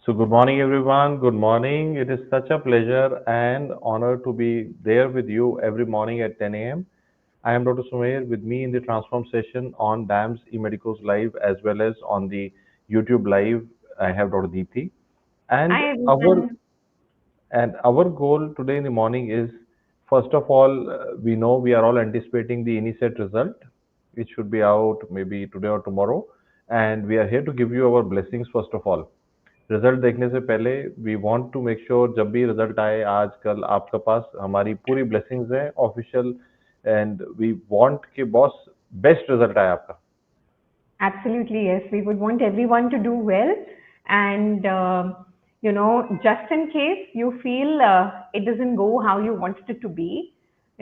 So, good morning, everyone. Good morning. It is such a pleasure and honor to be there with you every morning at 10 a.m. I am Dr. Sumair. With me in the Transform session on DAMS-eMedicoz Live as well as on the YouTube Live, I have Dr. Deepthi. And Hi our everyone. our goal today in the morning is, first of all, we know we are all anticipating the NEET result, which should be out maybe today or tomorrow, and we are here to give you our blessings first of all. Result देखने से पहले we want to make sure जब भी result आए आज कल आपके पास हमारी पूरी ब्लेसिंग्स हैं ऑफिशियल एंड वी वांट कि बॉस बेस्ट रिजल्ट आए आपका. Absolutely, yes. We would want everyone to do well. And, just in case you feel it doesn't go how you wanted it to be,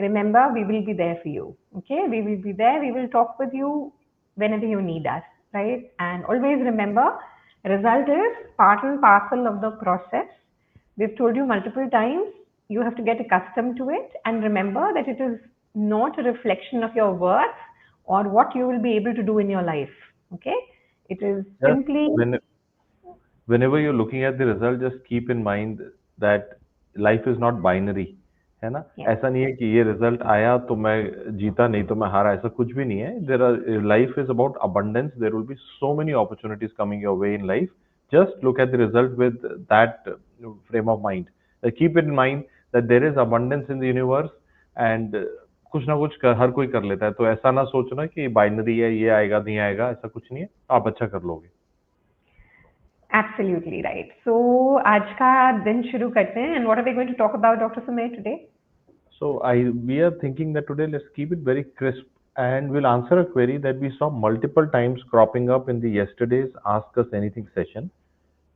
remember, we will be there for you. Okay? We will be there. We will talk with you whenever you need us, right? And always remember, result is part and parcel of the process. We've told you multiple times, you have to get accustomed to it and remember that it is not a reflection of your worth or what you will be able to do in your life. Okay? It is Just simply, when whenever you're looking at the result just keep in mind that life is not binary. है ना. yes, ऐसा नहीं है कि ये result आया तो मैं जीता नहीं तो मैं हारा, ऐसा कुछ भी नहीं है. There are life is about abundance. There will be so many opportunities coming your way in life. Just look at the result with that frame of mind. Keep it in mind that there is abundance in the universe and कुछ ना कुछ हर कोई कर लेता है. तो ऐसा ना सोचना कि बाइनरी है, ये आएगा नहीं आएगा, ऐसा कुछ नहीं है. आप अच्छा कर लोगे. absolutely right. So, आज का दिन शुरू करते हैं. And what are we going to talk about, Dr. Sumay, today? So we are thinking that today let's keep it very crisp and we'll answer a query that we saw multiple times cropping up in the yesterday's Ask Us Anything session.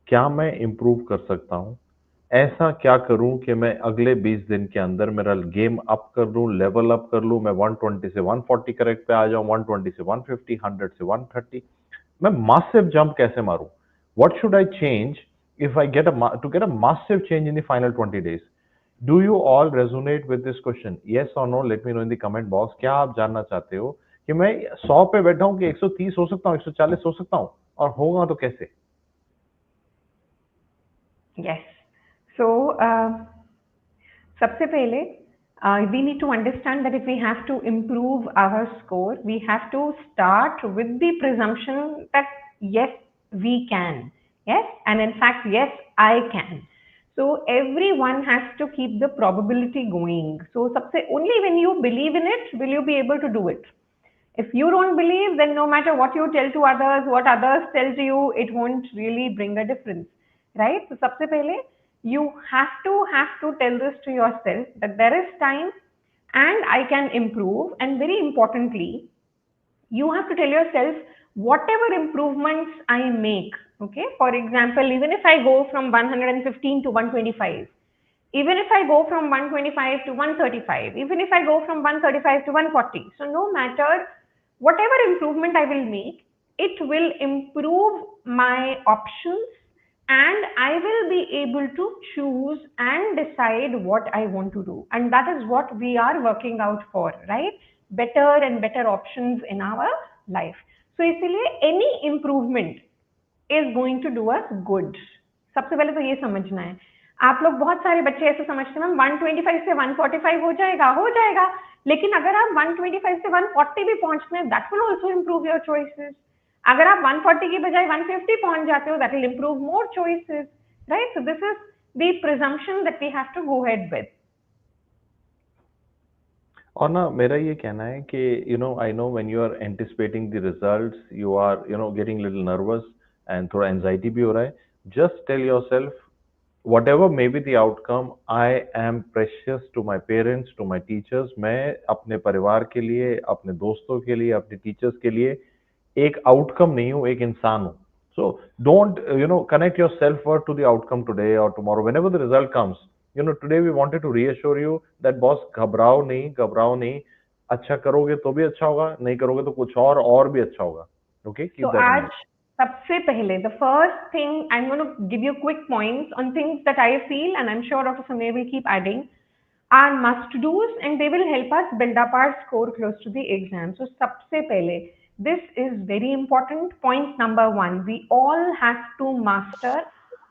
क्या मैं improve कर सकता हूँ? ऐसा क्या करूँ कि मैं अगले 20 दिन के अंदर मेरा गेम अप कर लूँ, लेवल अप कर लूँ, मैं 120 से 140 करेक्ट पे आ जाऊँ, 120 से 150, 100 से 130. मैं massive jump कैसे मारूँ? What should I change if I get to get a massive change in the final 20 days? Do you all resonate with this question? Yes or no? Let me know in the comment box. क्या आप जानना चाहते हो कि मैं 100 पे बैठा हूँ कि 130 हो सकता हूँ, 140 हो सकता हूँ, और होगा तो कैसे? Yes. So, सबसे पहले, we need to understand that if we have to improve our score, we have to start with the presumption that yes, we can. Yes, and in fact, yes, I can. So everyone has to keep the probability going. So सबसे only when you believe in it will you be able to do it. If you don't believe, then no matter what you tell to others, what others tell to you, it won't really bring a difference, right? So सबसे पहले you have to tell this to yourself that there is time and I can improve. And very importantly, you have to tell yourself whatever improvements I make. Okay, for example, even if I go from 115 to 125, even if I go from 125 to 135, even if I go from 135 to 140. So no matter whatever improvement I will make, it will improve my options and I will be able to choose and decide what I want to do. And that is what we are working out for, right? Better and better options in our life. So इसलिए any improvement is going to do us good. सबसे पहले तो ये समझना है. आप लोग बहुत सारे बच्चे ऐसे समझते हैं मैम 125 से 145 हो जाएगा, लेकिन अगर आप 125 से 140 भी पहुंचते हैं that will also improve your choices. अगर आप 140 की बजाय 150 पहुंच जाते हो that will improve more choices, right? So this is the presumption that we have to go head with. और ना मेरा ये कहना है कि I know when you are anticipating the results you are getting little nervous and थोड़ा anxiety भी हो रहा है. Just tell yourself whatever may be the outcome, I am precious to my parents, to my teachers. मैं अपने परिवार के लिए, अपने दोस्तों के लिए, अपने टीचर्स के लिए एक आउटकम नहीं हूँ, एक इंसान हूँ. So don't connect your self-worth to the outcome today or tomorrow. Whenever the result comes, today we wanted to reassure you that boss घबराओ नहीं. अच्छा करोगे तो भी अच्छा होगा, नहीं करोगे तो कुछ और भी अच्छा होगा. Okay, So keep that in आज mind. सबसे पहले the first thing I'm going to give you quick points on things that I feel and I'm sure Dr. Samir will keep adding are must do's and they will help us build up our score close to the exam. So सबसे पहले this is very important. Point number one, we all have to master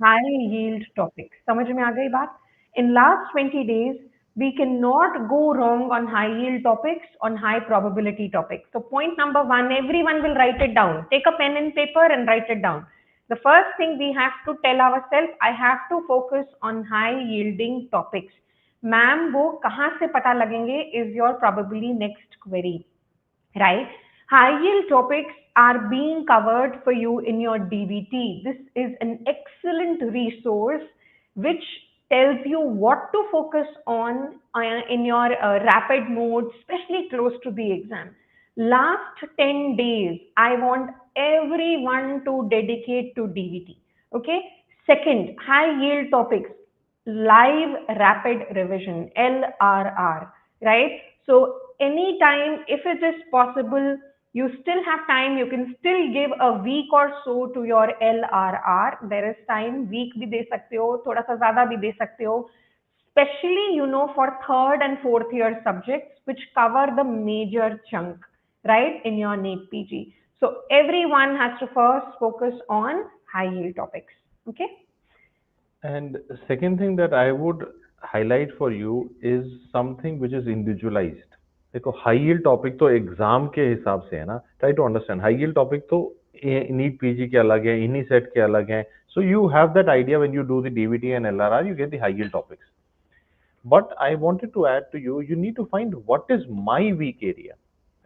high yield topics. समझ में आ गई बात? In last 20 days, we cannot go wrong on high yield topics, on high probability topics. So point number one, everyone will write it down. Take a pen and paper and write it down. The first thing we have to tell ourselves, I have to focus on high yielding topics. Ma'am, वो कहाँ से पता लगेंगे is your probably next query, right? High yield topics are being covered for you in your DVT. This is an excellent resource which tells you what to focus on in your rapid mode, especially close to the exam. Last 10 days, I want everyone to dedicate to DVT. Okay. Second, high yield topics, live rapid revision, LRR, right? So anytime, if it is possible, you still have time, you can still give a week or so to your LRR. There is time, week भी दे सकते हो, थोड़ा सा ज़्यादा भी दे सकते हो, especially for third and fourth year subjects which cover the major chunk, right, in your NEET PG. So everyone has to first focus on high yield topics. Okay. And second thing that I would highlight for you is something which is individualized. देखो high yield topic तो exam के हिसाब से है ना, try to understand high yield topic तो NEET PG के अलग है, इनी सेट के अलग हैं, so you have that idea when you do the DVT and LRR you get the high yield topics. But I wanted to add to you, you need to find what is my weak area,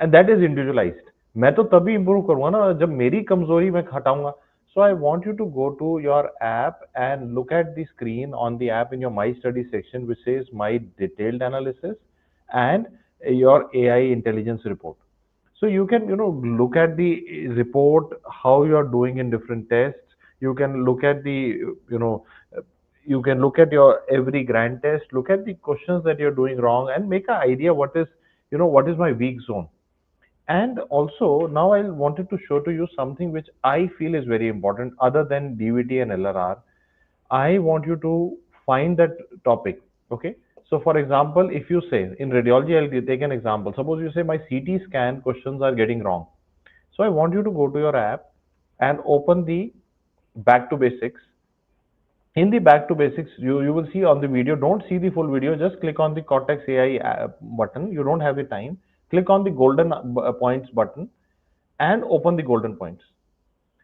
and that is individualized. मैं तो तभी improve करूँगा ना जब मेरी कमजोरी मैं हटाऊंगा. So I want you to go to your app and look at the screen on the app in your My Study section, which says My Detailed Analysis and your AI Intelligence Report. So you can, look at the report, how you are doing in different tests. You can look at the, you can look at your every grand test, look at the questions that you're doing wrong and make an idea what is my weak zone. And also now I wanted to show to you something which I feel is very important other than DVT and LRR. I want you to find that topic. Okay. So for example, if you say in radiology, I'll take an example. Suppose you say my CT scan questions are getting wrong. So I want you to go to your app and open the back to basics. In the back to basics, you will see on the video, don't see the full video, just click on the Cortex AI button. You don't have the time. Click on the golden points button and open the golden points.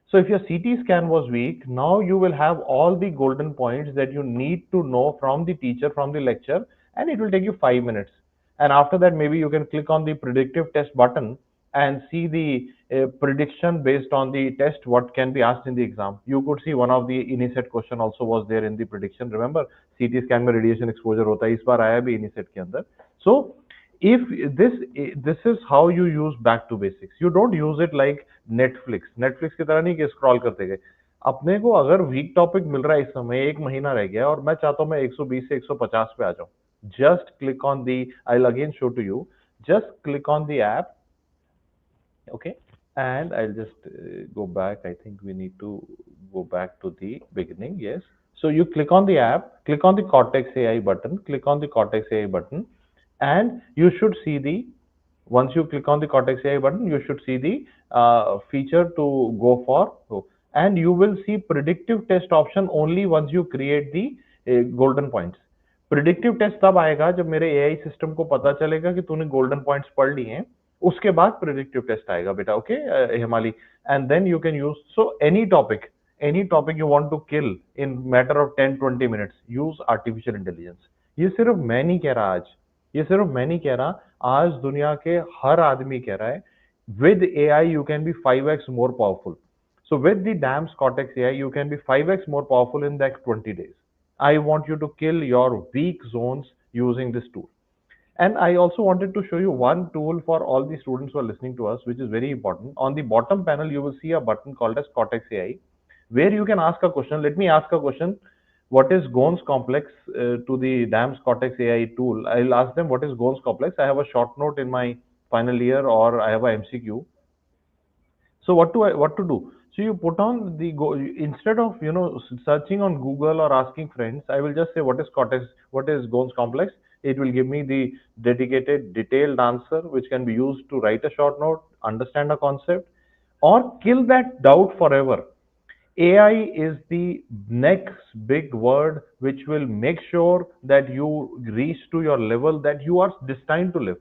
So if your CT scan was weak, now you will have all the golden points that you need to know from the teacher, from the lecture, and it will take you 5 minutes. And after that, maybe you can click on the predictive test button and see the prediction based on the test, what can be asked in the exam. You could see one of the INICET question also was there in the prediction. Remember, CT scan में radiation exposure होता है, इस बार आया भी INICET के अंदर. So if this is how you use back to basics. You don't use it like Netflix की तरह नहीं कि स्क्रॉल करते गए. अपने को अगर वीक टॉपिक मिल रहा है इस समय, एक महीना रह गया और मैं चाहता हूं मैं 120 से 150 पे आ जाऊं, just click on the, I'll again show to you, just click on the app. Okay, and I'll just go back. I think we need to go back to the beginning. Yes, so you click on the app, click on the Cortex AI button, click on the Cortex AI button, and you should see the, once you click on the Cortex AI button, you should see the feature to go for, and you will see predictive test option only once you create the golden points. Predictive test तब आएगा जब मेरे AI system को पता चलेगा कि तूने golden points पढ़ लिए हैं, उसके बाद प्रिडिक्टिव टेस्ट आएगा बेटा. Okay Himali, and then you can use, so any topic you want to kill in matter of 10-20 minutes, use artificial intelligence. ये सिर्फ मैं नहीं कह रहा आज, ये सिर्फ मैं नहीं कह रहा, आज दुनिया के हर आदमी कह रहा है. With AI you can be 5x more powerful. So with the dams cortex AI you can be 5x more powerful in the 20 days. I want you to kill your weak zones using this tool. And I also wanted to show you one tool for all the students who are listening to us, which is very important. On the bottom panel, you will see a button called as Cortex AI, where you can ask a question. Let me ask a question. What is Ghon's complex to the DAMS Cortex AI tool? I'll ask them what is Ghon's complex. I have a short note in my final year, or I have a MCQ. So what to do? So you put on the instead of searching on Google or asking friends, I will just say what is Cortex, what is Ghon's complex. It will give me the dedicated detailed answer which can be used to write a short note, understand a concept, or kill that doubt forever. AI is the next big word which will make sure that you reach to your level that you are destined to live.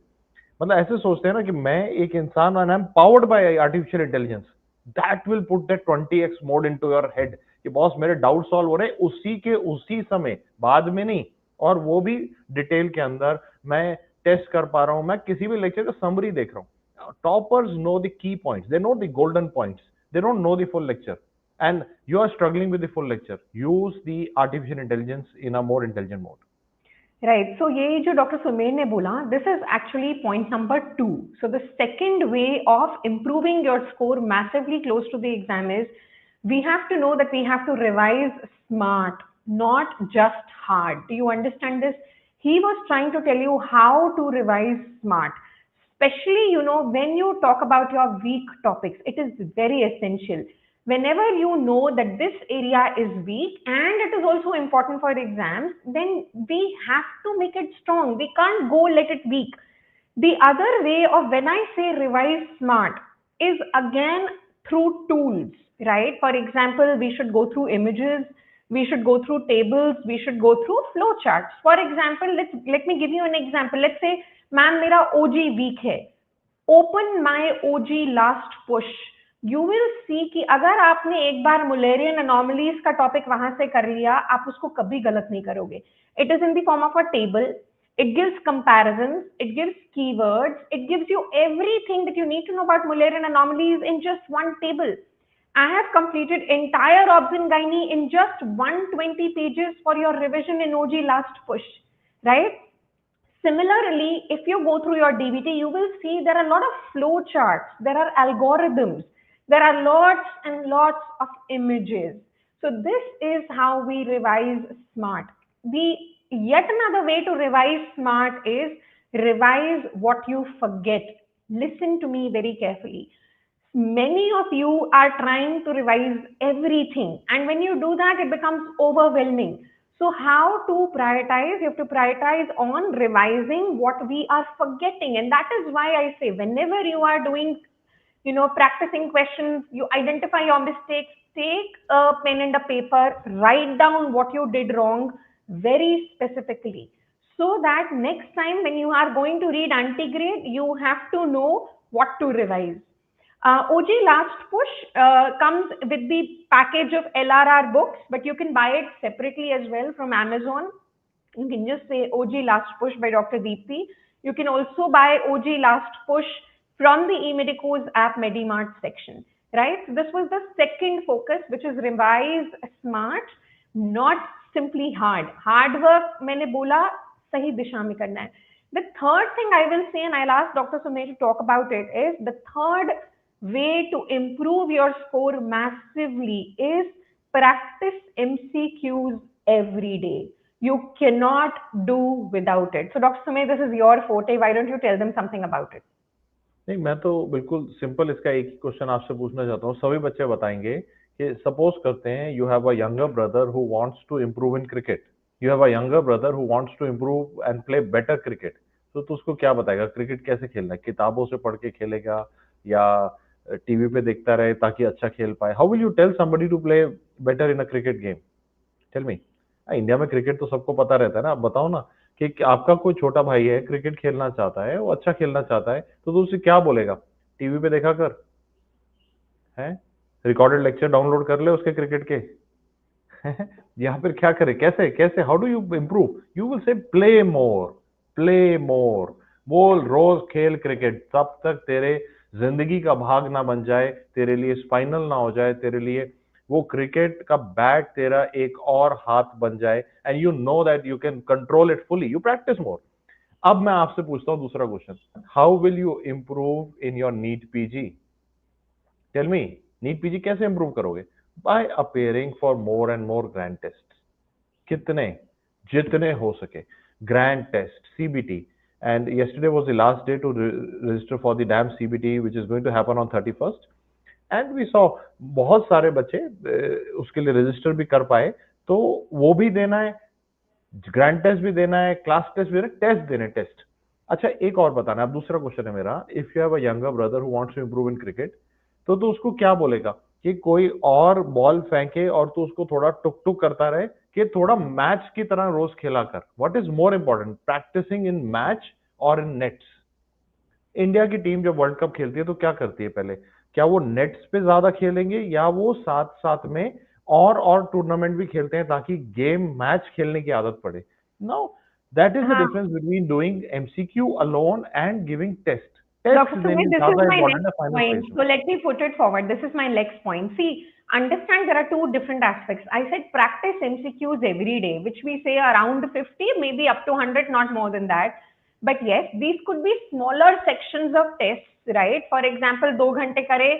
मतलब ऐसे सोचते हैं ना कि मैं एक इंसान and I'm powered by artificial intelligence. That will put that 20x mode into your head कि बॉस मेरे डाउट सॉल्व हो रहे उसी के उसी समय, बाद में नहीं, और वो भी डिटेल के अंदर मैं टेस्ट कर पा रहा हूं, मैं किसी भी लेक्चर का समरी देख रहा हूं. Toppers know the key points, they know the golden points, they don't know the full lecture, and you are struggling with the full lecture. Use the artificial intelligence in a more intelligent mode. Right. So ये जो Dr. Sumer ने बोला, this is actually point number 2. So the second way of improving your score massively close to the exam is we have to know that we have to revise smart, not just hard. Do you understand this? He was trying to tell you how to revise smart. Especially, when you talk about your weak topics, it is very essential. Whenever you know that this area is weak and it is also important for exams, then we have to make it strong. We can't go let it weak. The other way of when I say revise smart is again through tools, right? For example, we should go through images, we should go through tables, we should go through flow charts. For example, let me give you an example. Let's say, ma'am, mera OG weak hai. Open my OG last push. You will see कि अगर आपने एक बार Mullerian anomalies का topic वहां से कर लिया, आप उसको कभी गलत नहीं करोगे. It is in the form of a table. It gives comparisons, it gives keywords, it gives you everything that you need to know about Mullerian anomalies in just one table. I have completed entire obs and gynae in just 120 pages for your revision in OG last push, right? Similarly, if you go through your DBT, you will see there are a lot of flow charts, there are algorithms, there are lots and lots of images. So this is how we revise smart. Yet another way to revise smart is revise what you forget. Listen to me very carefully. Many of you are trying to revise everything, and when you do that, it becomes overwhelming. So how to prioritize? You have to prioritize on revising what we are forgetting. And that is why I say whenever you are doing, practicing questions, you identify your mistakes, take a pen and a paper, write down what you did wrong very specifically. So that next time when you are going to read anti-grade, you have to know what to revise. OG Last Push comes with the package of LRR books, but you can buy it separately as well from Amazon. You can just say OG Last Push by Dr. Deepthi. You can also buy OG Last Push from the eMedicoz app MediMart section, right? So this was the second focus, which is revise smart, not simply hard. Hard work, मैंने बोला, सही दिशा में करना है. The third thing I will say, and I'll ask Dr. Sumer to talk about it, is the third way to improve your score massively is practice MCQs every day. You cannot do without it. So Dr. Sumer, this is your forte. Why don't you tell them something about it? नहीं, मैं तो बिल्कुल simple इसका एक ही question आपसे पूछना चाहता हूँ. सभी बच्चे बताएंगे कि सपोज करते हैं you have a younger brother who wants to improve in cricket. You have a younger brother who wants to improve and play better cricket. तो उसको क्या बताएगा क्रिकेट कैसे खेलना है? किताबों से पढ़ के खेलेगा या टीवी पे देखता रहे ताकि अच्छा खेल पाए? How will you tell somebody to play better in a cricket game? Tell me. India में क्रिकेट तो सबको पता रहता है ना. आप बताओ ना कि आपका कोई छोटा भाई है, क्रिकेट खेलना चाहता है, वो अच्छा खेलना चाहता है, तो उसे क्या बोलेगा? टीवी पे देखा कर, है रिकॉर्डेड लेक्चर डाउनलोड कर ले उसके क्रिकेट के. या फिर क्या करे? कैसे कैसे how do you improve? You will say play more, play more. बोल रोज खेल क्रिकेट तब तक तेरे जिंदगी का भाग ना बन जाए, तेरे लिए स्पाइनल ना हो जाए, तेरे लिए वो क्रिकेट का बैट तेरा एक और हाथ बन जाए, and you know that you can control it fully. You practice more. अब मैं आपसे पूछता हूं दूसरा question. How will you improve in your NEET PG? Tell me. NEET PG कैसे इंप्रूव करोगे? By appearing for more and more grand test. कितने? जितने हो सके. Grand test, CBT, and yesterday was the last day to register for the DAMS-eMedicoz, which is going to happen on 31st. And we saw बहुत सारे बच्चे उसके लिए register भी कर पाए. तो वो भी देना है, ग्रैंड टेस्ट भी देना है, क्लास टेस्ट भी देना है, टेस्ट देने टेस्ट. अच्छा एक और बताना. अब दूसरा क्वेश्चन है मेरा. If you have a younger brother who wants to improve in cricket, तो उसको क्या बोलेगा? कि कोई और बॉल फेंके और तू उसको थोड़ा टुक टुक करता रहे, कि थोड़ा मैच की तरह रोज खेला कर। What is more important, practising in match और इन नेट्स? इंडिया की टीम जब वर्ल्ड कप खेलती है तो क्या करती है पहले? क्या वो नेट्स पे ज्यादा खेलेंगे, या वो साथ साथ में और टूर्नामेंट भी खेलते हैं ताकि गेम मैच खेलने की आदत पड़े? नो, दैट इज द हाँ, difference between doing MCQ alone and giving test. Dr. Test देने Sumit, this is ज्यादा my इंपॉर्टेंट next है फाइनल point. स्टेज में। So let me put it forward. This is my next point. See, understand there are two different aspects. I said practice MCQs every day, which we say around 50, maybe up to 100, not more than that. But yes, these could be smaller sections of tests, right? For example, 2 घंटे करे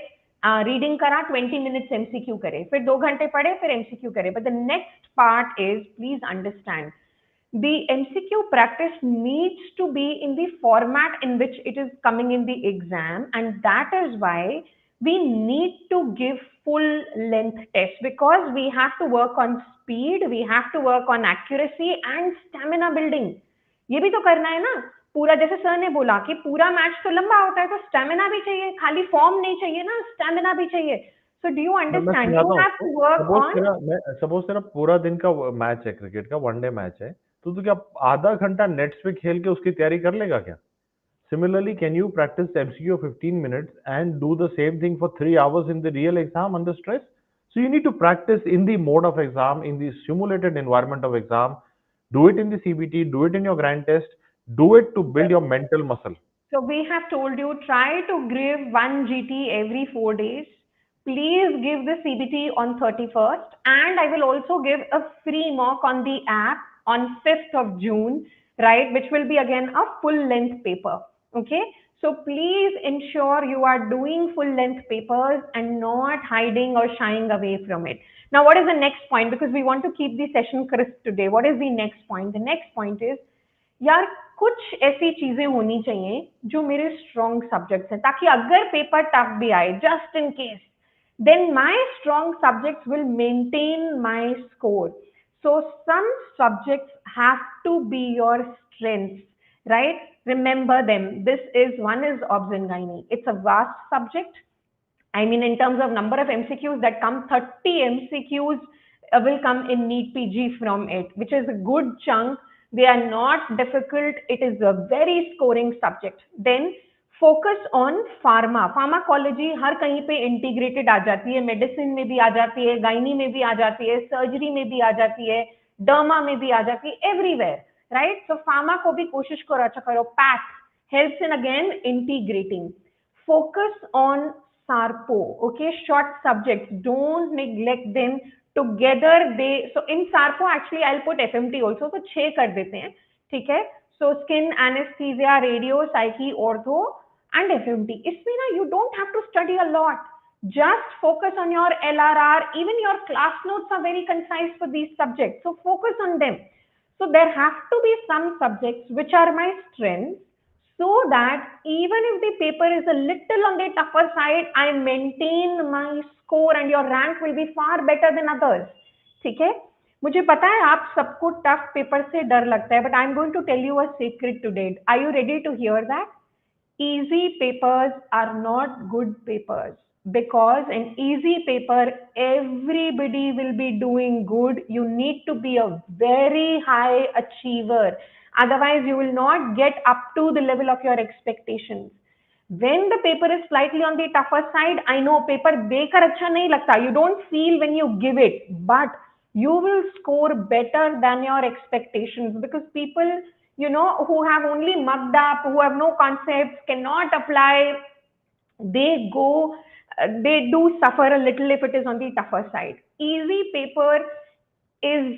reading करा, 20 minutes MCQ करे, फिर 2 घंटे पढ़े, फिर MCQ करे. But the next part is, please understand, the MCQ practice needs to be in the format in which it is coming in the exam, and that is why we need to give full length tests, because we have to work on speed, we have to work on accuracy and stamina building. ये भी तो करना है ना पूरा, जैसे sir ने बोला कि पूरा मैच तो लंबा होता है, तो स्टेमिना भी चाहिए, खाली फॉर्म नहीं चाहिए ना, स्टेमिना भी चाहिए. So do you मैं understand? समझाता You हूँ have आपको। to work suppose on. तेरा मैं सपोज तेरा पूरा दिन का मैच है, क्रिकेट का वनडे मैच है, तो क्या आधा घंटा नेट्स पे खेल के उसकी तैयारी कर लेगा क्या? Similarly, can you practice MCQ 15 minutes and do the same thing for 3 hours in the real exam under stress? So you need to practice in the mode of exam, in the simulated environment of exam. Do it in the CBT, do it in your grand test, do it to build your mental muscle. So we have told you, try to give 1 GT every 4 days. Please give the CBT on 31st, and I will also give a free mock on the app on 5th of June, right? Which will be again a full length paper. Okay. So please ensure you are doing full length papers and not hiding or shying away from it. Now, what is the next point? Because we want to keep the session crisp today. What is the next point? The next point is, यार कुछ ऐसी चीजें होनी चाहिए जो मेरे strong subjects हैं, ताकि अगर पेपर टफ भी आए, just in case, then my strong subjects will maintain my score. So some subjects have to be your strengths, right? Remember them. This is one is obs and gynae. It's a vast subject. I mean, in terms of number of MCQs that come, 30 MCQs will come in NEET PG from it, which is a good chunk. They are not difficult. It is a very scoring subject. Then focus on pharma. Pharmacology हर कहीं पे integrated आ जाती है, medicine में भी आ जाती है, gynae में भी आ जाती है, surgery में भी आ जाती है, derma में भी आ जाती है, everywhere, right? So pharma को भी कोशिश करो, अच्छा करो. PATH helps in again integrating. Focus on SARPO, okay, short subjects, don't neglect them. Together they, so in SARPO actually I'll put FMT also, तो 6 कर देते हैं, ठीक है? So skin, anesthesia, radio, psyche, ortho and FMT. इसमें ना you don't have to study a lot. Just focus on your LRR. Even your class notes are very concise for these subjects, so focus on them. So there have to be some subjects which are my strengths, so that even if the paper is a little on the tougher side, I maintain my score and your rank will be far better than others. ठीक है? मुझे पता है आप सबको tough paper से डर लगता है, but I'm going to tell you a secret today. Are you ready to hear that? Easy papers are not good papers, because in easy paper everybody will be doing good. You need to be a very high achiever, otherwise you will not get up to the level of your expectations. When the paper is slightly on the tougher side, I know paper dekar acha nahi lagta, you don't feel when you give it, but you will score better than your expectations, because people, you know, who have only mugged up, who have no concepts, cannot apply, they go, they do suffer a little if it is on the tougher side. Easy paper is,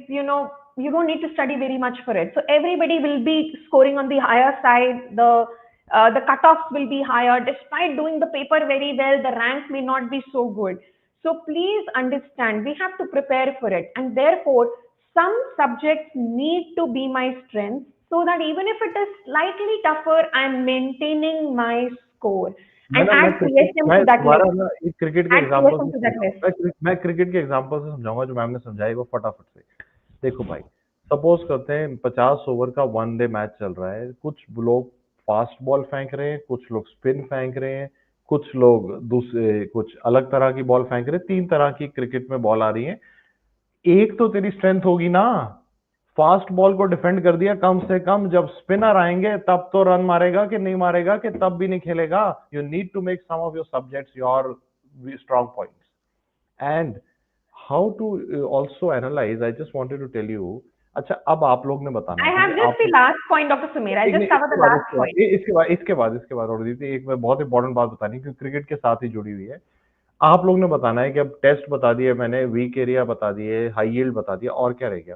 you know, you don't need to study very much for it. So everybody will be scoring on the higher side. The cutoffs will be higher. Despite doing the paper very well, the rank may not be so good. So please understand, we have to prepare for it, and therefore some subjects need to be my strength, so that even if it is slightly tougher, I'm maintaining my score. मैं And ना add CSM मैं to that तुम्हारा list. ना एक cricket के Add example से CSM to that समझाऊँ। list. मैं क्रिकेट के एग्जांपल से समझाऊंगा जो मैम ने समझाई वो फटाफट से। देखो भाई, सपोज करते हैं 50 ओवर का वन डे मैच चल रहा है, कुछ लोग फास्ट बॉल फेंक रहे हैं, कुछ लोग स्पिन फेंक रहे हैं, कुछ लोग दूसरे कुछ अलग तरह की बॉल फेंक रहे, 3 तरह की क्रिकेट में बॉल आ रही है। एक तो तेरी स्ट्रेंथ होगी ना, फास्ट बॉल को डिफेंड कर दिया, कम से कम जब स्पिनर आएंगे तब तो रन मारेगा कि नहीं मारेगा, कि तब भी नहीं खेलेगा। You need to make some of your subjects your strong points. And how to also analyse, I just wanted to tell you. अच्छा, अब आप लोग ने बताना I है, ठीक है? have just आप the last point, Dr. Sumer. I'll एक just नहीं, cover the last point. इसके बाद और दीदी एक मैं बहुत इंपॉर्टेंट बात बतानी है, क्योंकि क्रिकेट के साथ ही जुड़ी हुई है। आप लोग ने बताना है कि अब टेस्ट बता दिए मैंने, वीक एरिया बता दिए, हाई यील्ड बता दिया, और क्या रह गया?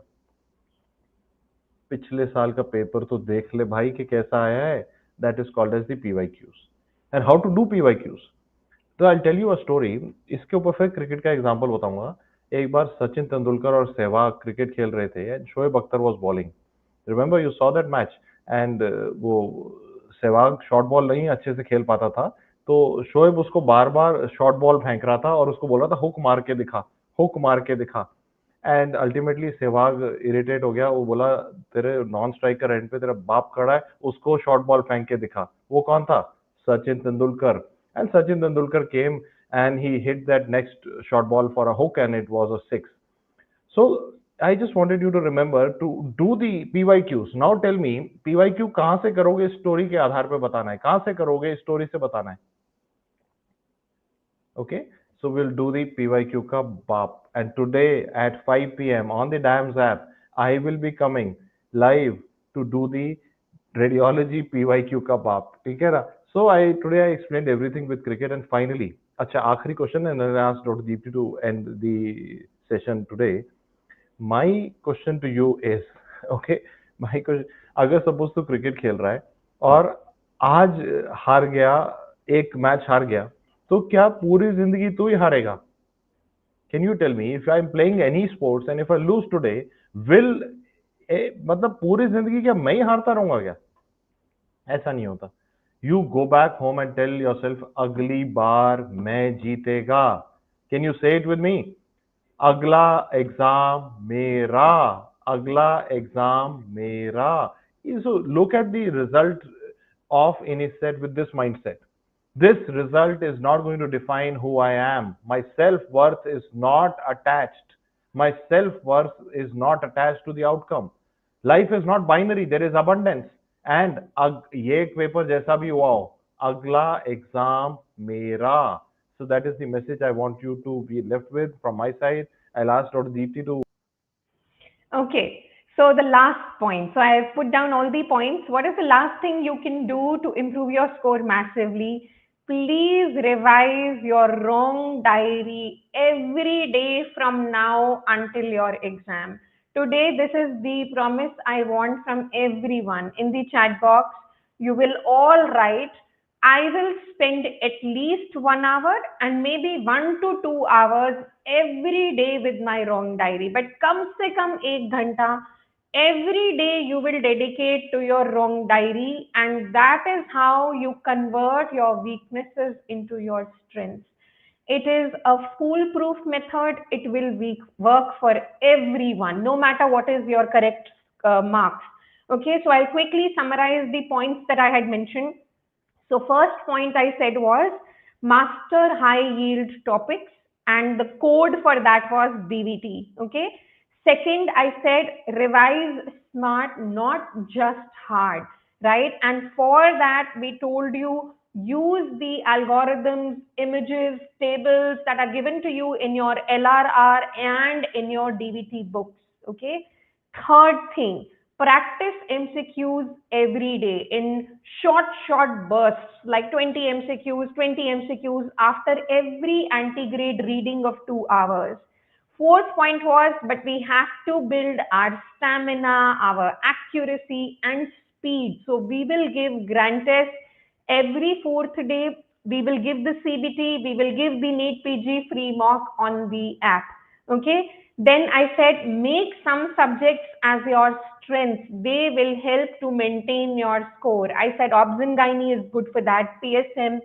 पिछले साल का पेपर तो देख ले भाई कि कैसा आया है। That is called as the PYQs. And how to do PYQs, तो I tell you a story. इसके ऊपर फिर क्रिकेट का एग्जांपल बताऊंगा। एक बार सचिन तेंदुलकर और सहवाग क्रिकेट खेल रहे थे and Shoaib Akhtar was bowling. Remember, you saw that match. And वो सहवाग शॉर्ट बॉल नहीं अच्छे से खेल पाता था, तो शोएब उसको बार बार शॉर्ट बॉल फेंक रहा था और उसको बोल रहा था हुक मार के दिखा, हुक मार के दिखा। एंड अल्टीमेटली सहवाग इरिटेट हो गया, वो बोला तेरे नॉन स्ट्राइकर एंड पे तेरा बाप खड़ा है, उसको शॉर्ट बॉल फेंक के दिखा। वो कौन था? Sachin Tendulkar. And Sachin Tendulkar came and he hit that next short ball for a hook and it was a six. So I just wanted you to remember to do the PYQs. Now tell me, PYQ कहाँ से करोगे? Story के आधार पे बताना है। कहाँ से करोगे? स्टोरी से बताना है। Okay, so we'll do the PYQ ka BAP. And today at 5 p.m. on the DAMS app, I will be coming live to do the radiology PYQ ka BAP. ठीक है ना? So today I explained everything with cricket, and finally, अच्छा आखिरी question, and then I asked Dr. Deepti to end the session today. My question to you is, okay, my question, अगर suppose तो cricket खेल रहा है और आज हार गया, एक मैच हार गया, तो क्या पूरी जिंदगी तू ही हारेगा? Can you tell me, if I am playing any sports and if I lose today, will मतलब पूरी जिंदगी क्या मैं ही हारता रहूंगा क्या? ऐसा नहीं होता। You go back home and tell yourself, अगली बार मैं जीतेगा। Can you say it with me? अगला एग्जाम मेरा, अगला एग्जाम मेरा। So look at the result of INISET with this mindset. This result is not going to define who I am. My self-worth is not attached. My self-worth is not attached to the outcome. Life is not binary. There is abundance. And ये paper जैसा भी हुआ हो, अगला exam मेरा. So that is the message I want you to be left with from my side. I'll ask Dr. Deepti to. Okay, so the last point. So I have put down all the points. What is the last thing you can do to improve your score massively? Please revise your wrong diary every day from now until your exam. Today, this is the promise I want from everyone. In the chat box, you will all write, I will spend at least 1 hour and maybe 1 to 2 hours every day with my wrong diary. But come se kam ek ghanta every day you will dedicate to your wrong diary, and that is how you convert your weaknesses into your strengths. It is a foolproof method. It will work for everyone, no matter what is your correct marks. Okay, so I'll quickly summarize the points that I had mentioned. So first point I said was master high yield topics, and the code for that was DVT. Okay. Second, I said revise smart, not just hard, right? And for that, we told you use the algorithms, images, tables that are given to you in your LRR and in your DVT books. Okay. Third thing, practice MCQs every day in short bursts, like 20 MCQs, 20 MCQs after every anti-grade reading of 2 hours. Fourth point was, but we have to build our stamina, our accuracy and speed. So we will give grand tests every fourth day. We will give the CBT, we will give the NEET PG free mock on the app. Okay. Then I said, make some subjects as your strength. They will help to maintain your score. I said, obs and gynae is good for that. PSM,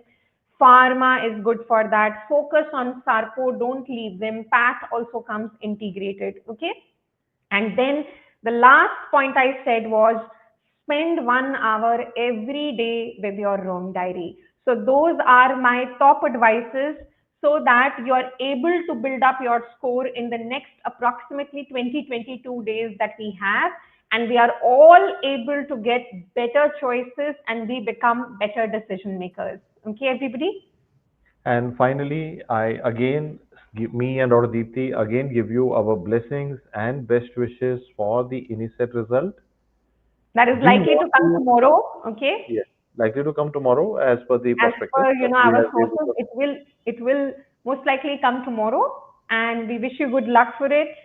pharma is good for that. Focus on sarco, don't leave them. PATH also comes integrated. Okay. And then the last point I said was spend 1 hour every day with your wrong diary. So those are my top advices so that you are able to build up your score in the next approximately 20-22 days that we have, and we are all able to get better choices and we become better decision makers. Okay, everybody? And finally, I again, me and Dr. Deepthi again give you our blessings and best wishes for the INICET result. That is Do you likely to want come to? tomorrow. Okay. Yes, likely to come tomorrow as per the As prospectus per that we our have. sources, it will most likely come tomorrow, and we wish you good luck for it.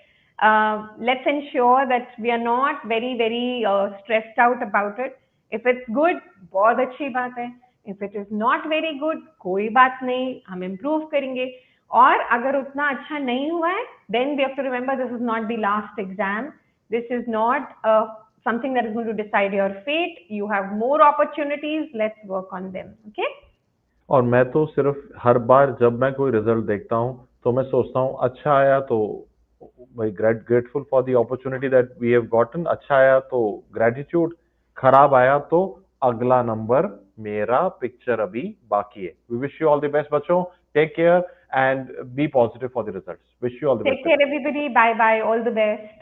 Let's ensure that we are not very stressed out about it. If it's good, बहुत अच्छी बात है. If it is not very good, कोई बात नहीं, हम improve करेंगे. और अगर उतना अच्छा नहीं हुआ है, then we have to remember this is not the last exam. This is not something that is going to decide your fate. You have more opportunities. Let's work on them. Okay? और मैं तो सिर्फ हर बार जब मैं कोई result देखता हूँ तो मैं सोचता हूँ अच्छा आया तो भाई grateful for the opportunity that we have gotten, अच्छा आया तो ग्रेटिट्यूड, खराब आया तो अगला नंबर मेरा पिक्चर अभी बाकी है. We wish you all the best बच्चों. Take care and be positive for the results. Wish you all the Take best. care, everybody. Bye bye. All the best.